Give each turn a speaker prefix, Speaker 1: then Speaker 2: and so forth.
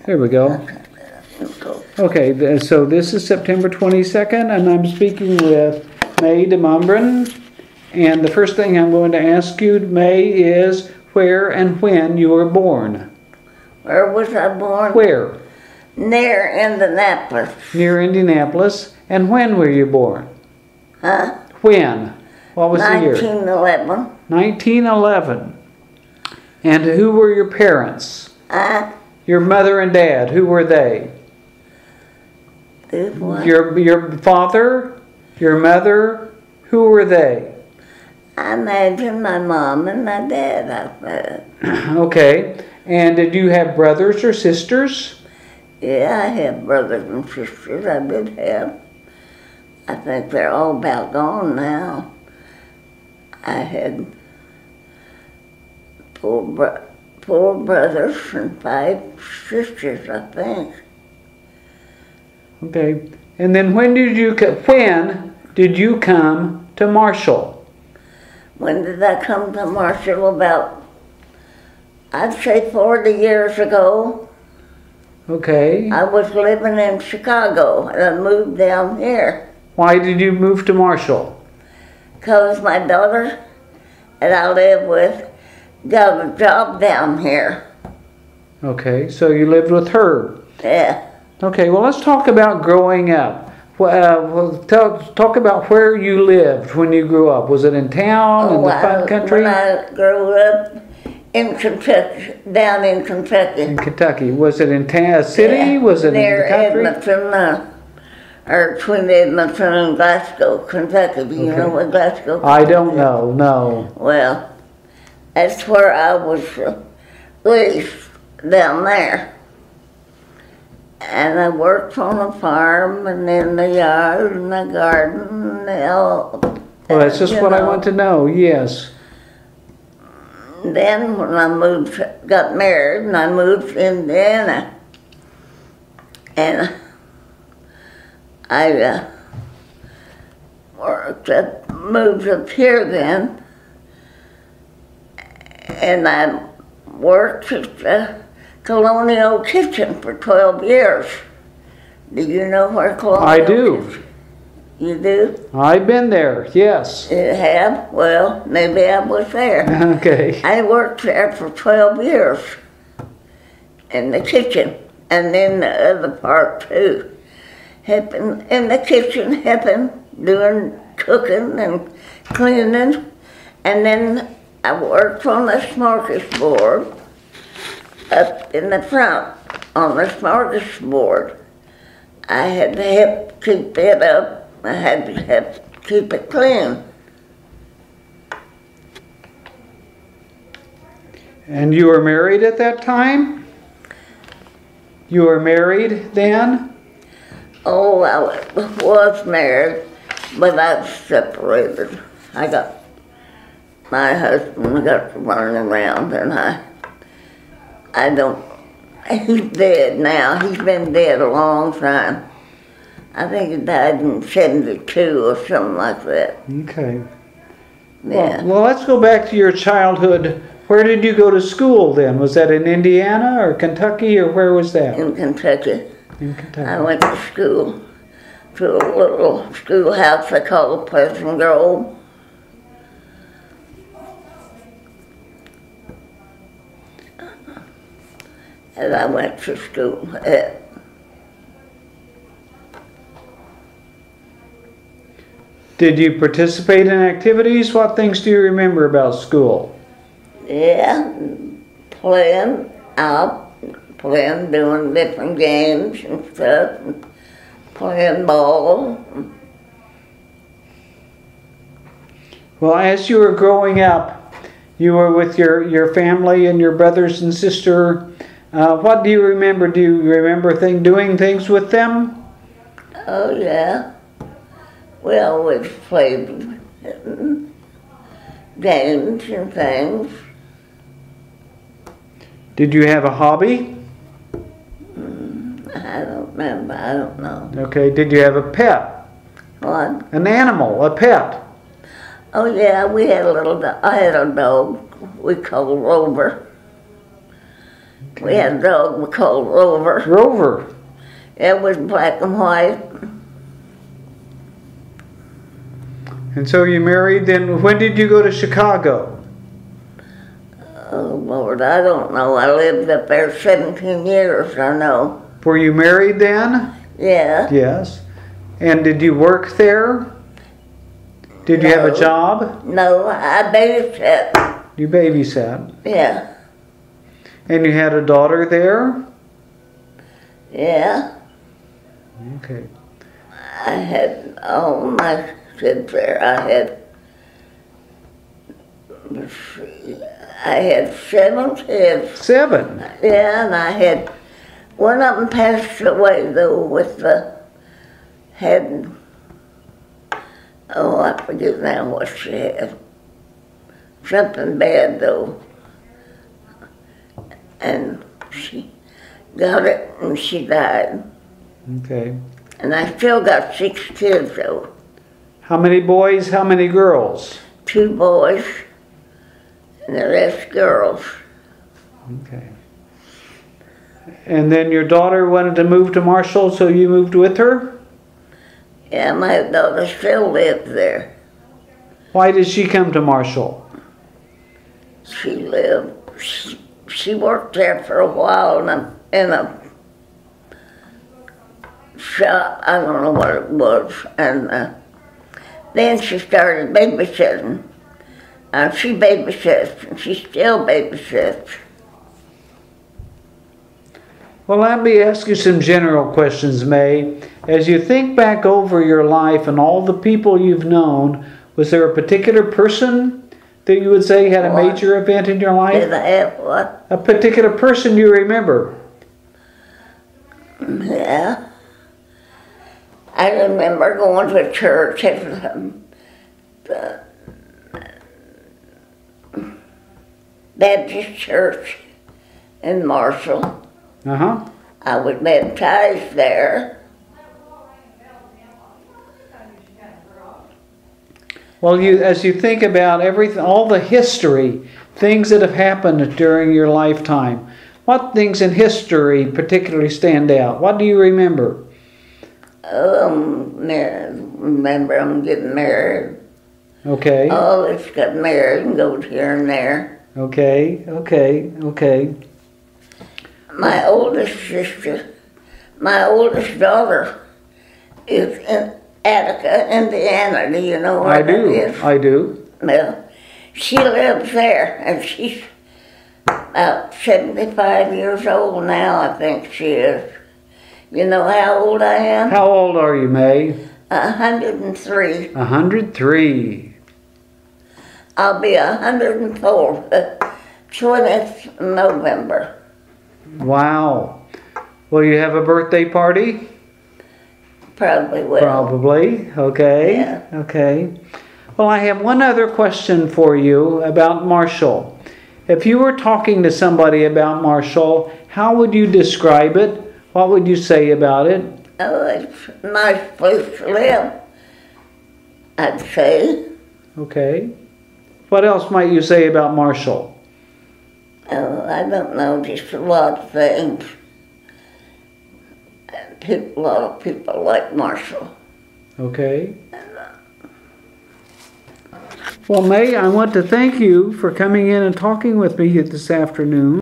Speaker 1: There we go. Okay, so this is September 22nd, and I'm speaking with Mae DeMumbrum. And the first thing I'm going to ask you, Mae, is where and when you were born.
Speaker 2: Where was I born?
Speaker 1: Where?
Speaker 2: Near Indianapolis.
Speaker 1: Near Indianapolis. And when were you born?
Speaker 2: Huh?
Speaker 1: When? What was the year?
Speaker 2: 1911.
Speaker 1: 1911. And who were your parents? Your mother and dad, who were they?
Speaker 2: What?
Speaker 1: Your father, your mother, who were they?
Speaker 2: I imagine my mom and my dad, I said.
Speaker 1: Okay. And did you have brothers or sisters?
Speaker 2: Yeah, I have brothers and sisters. I did have. I think they're all about gone now. I had four brothers and 5 sisters, I think.
Speaker 1: Okay. And then when did you come to Marshall?
Speaker 2: When did I come to Marshall? About, I'd say 40 years ago.
Speaker 1: Okay.
Speaker 2: I was living in Chicago and I moved down here.
Speaker 1: Why did you move to Marshall?
Speaker 2: Because my daughter that I live with got a job down here.
Speaker 1: Okay, so you lived with her.
Speaker 2: Yeah.
Speaker 1: Okay, well, let's talk about growing up. Talk about where you lived when you grew up. Was it in town, in the country?
Speaker 2: When I grew up in Kentucky, down in Kentucky.
Speaker 1: In Kentucky. Was it in a city?
Speaker 2: Yeah,
Speaker 1: Was it in the country?
Speaker 2: Edmonton, or between Edmonton and Glasgow, Kentucky. Do you know what Glasgow is?
Speaker 1: I don't know, no.
Speaker 2: Well, that's where I was raised, down there. And I worked on a farm and in the yard and the garden and all.
Speaker 1: Well, that's just what I want to know, yes.
Speaker 2: Then when I got married and I moved to Indiana, and I moved up here then, and I worked at the Colonial Kitchen for 12 years. Do you know where Colonial
Speaker 1: I do.
Speaker 2: Kitchen? You do?
Speaker 1: I've been there, yes.
Speaker 2: You have? Well, maybe I was there.
Speaker 1: Okay.
Speaker 2: I worked there for 12 years in the kitchen, and then the other part too. Helping in the kitchen, doing cooking and cleaning, and then I worked on the smorgasbord up in the front on the smorgasbord. I had to help keep it up. I had to help keep it clean.
Speaker 1: And you were married at that time? You were married then?
Speaker 2: Oh, I was married, but I separated. My husband got to running around, and I don't, he's dead now. He's been dead a long time. I think he died in 72 or something like that.
Speaker 1: Okay.
Speaker 2: Yeah.
Speaker 1: Well, let's go back to your childhood. Where did you go to school then? Was that in Indiana or Kentucky, or where was that?
Speaker 2: In Kentucky.
Speaker 1: In Kentucky.
Speaker 2: I went to school, to a little schoolhouse they call Pleasant Grove. And I went to school at.
Speaker 1: Did you participate in activities? What things do you remember about school?
Speaker 2: Yeah, playing out, doing different games and stuff, and playing ball.
Speaker 1: Well, as you were growing up, you were with your family and your brothers and sister. What do you remember? Do you remember doing things with them?
Speaker 2: Oh, yeah. We always played games and things.
Speaker 1: Did you have a hobby?
Speaker 2: I don't remember. I don't know.
Speaker 1: Okay. Did you have a pet?
Speaker 2: What?
Speaker 1: An animal, a pet?
Speaker 2: Oh, yeah, we had a little dog. I had a dog we called Rover.
Speaker 1: Okay.
Speaker 2: We had a dog we called Rover.
Speaker 1: Rover.
Speaker 2: It was black and white.
Speaker 1: And so you married, then when did you go to Chicago?
Speaker 2: Oh, Lord, I don't know. I lived up there 17 years, I know.
Speaker 1: Were you married then?
Speaker 2: Yeah.
Speaker 1: Yes. And did you work there? Did you have a job?
Speaker 2: No, I babysat.
Speaker 1: You babysat.
Speaker 2: Yeah.
Speaker 1: And you had a daughter there?
Speaker 2: Yeah.
Speaker 1: Okay.
Speaker 2: I had all my kids there. I had 7 kids.
Speaker 1: 7?
Speaker 2: Yeah, and I had one of them passed away though with the head. Oh, I forget now what she had. Something bad though. And she got it and she died.
Speaker 1: Okay.
Speaker 2: And I still got 6 kids though.
Speaker 1: How many boys, how many girls?
Speaker 2: 2 boys and the rest girls.
Speaker 1: Okay. And then your daughter wanted to move to Marshall, so you moved with her?
Speaker 2: Yeah, my daughter still lives there.
Speaker 1: Why did she come to Marshall?
Speaker 2: She worked there for a while in a shop, I don't know what it was, and then she started babysitting. She babysits, and she still babysits.
Speaker 1: Well, let me ask you some general questions, Mae. As you think back over your life and all the people you've known, was there a particular person that you would say had a major event in your life?
Speaker 2: Did I have what?
Speaker 1: A particular person you remember?
Speaker 2: Yeah. I remember going to church at the Baptist church in Marshall.
Speaker 1: Uh-huh.
Speaker 2: I was baptized there.
Speaker 1: Well, as you think about everything, all the history, things that have happened during your lifetime, what things in history particularly stand out? What do you remember?
Speaker 2: Remember I'm getting married.
Speaker 1: Okay.
Speaker 2: All this got married and goes here and there.
Speaker 1: Okay.
Speaker 2: My oldest daughter is in Attica, Indiana. Do you know where that is?
Speaker 1: I do.
Speaker 2: Well, she lives there, and she's about 75 years old now, I think she is. You know how old I am?
Speaker 1: How old are you, Mae?
Speaker 2: 103.
Speaker 1: 103.
Speaker 2: I'll be 104 the 20th November.
Speaker 1: Wow. Will you have a birthday party?
Speaker 2: Probably will.
Speaker 1: Probably. Okay.
Speaker 2: Yeah.
Speaker 1: Okay. Well, I have one other question for you about Marshall. If you were talking to somebody about Marshall, how would you describe it? What would you say about it?
Speaker 2: Oh, it's a nice place to live, I'd say.
Speaker 1: Okay. What else might you say about Marshall?
Speaker 2: Oh, I don't know, just a lot of things. A lot of people like Marshall.
Speaker 1: Okay. Well, Mae, I want to thank you for coming in and talking with me this afternoon.